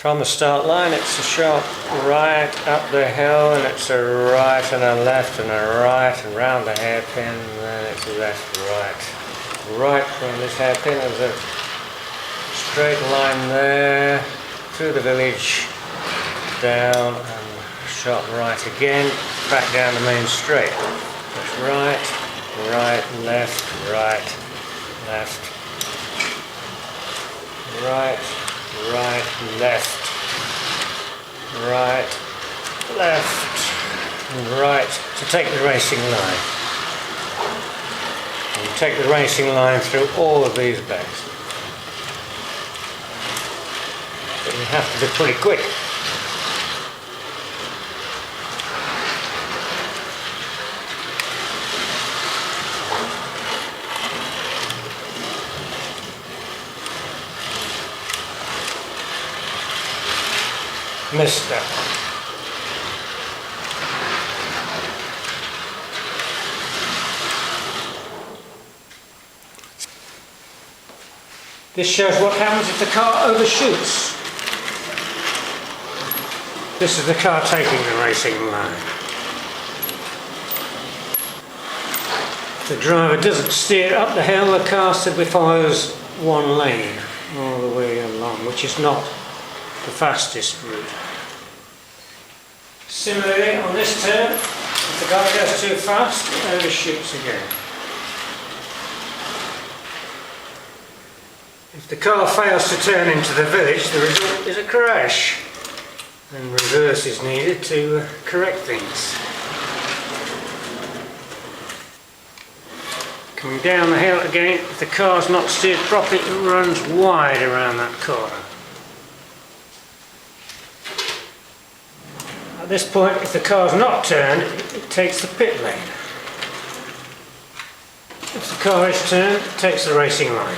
From the start line it's a sharp right up the hill, and it's a right and a left and a right and round the hairpin, and then it's left, right. Right from this hairpin, there's a straight line there, through the village, down and sharp right again, back down the main straight. That's right, right, left, right, left, right, right, left, right, left, and right to take the racing line. And you take the racing line through all of these bags. But you have to be pretty quick. Missed that one. This shows what happens if the car overshoots. This is the car taking the racing line. If the driver doesn't steer up the hill, the car simply follows one lane all the way along, which is not the fastest route. Similarly, on this turn, if the car goes too fast, it overshoots again. If the car fails to turn into the village, the result is a crash, and reverse is needed to correct things. Coming down the hill again, if the car's not steered properly, it runs wide around that corner. At this point, if the car's not turned, it takes the pit lane. If the car is turned, it takes the racing line.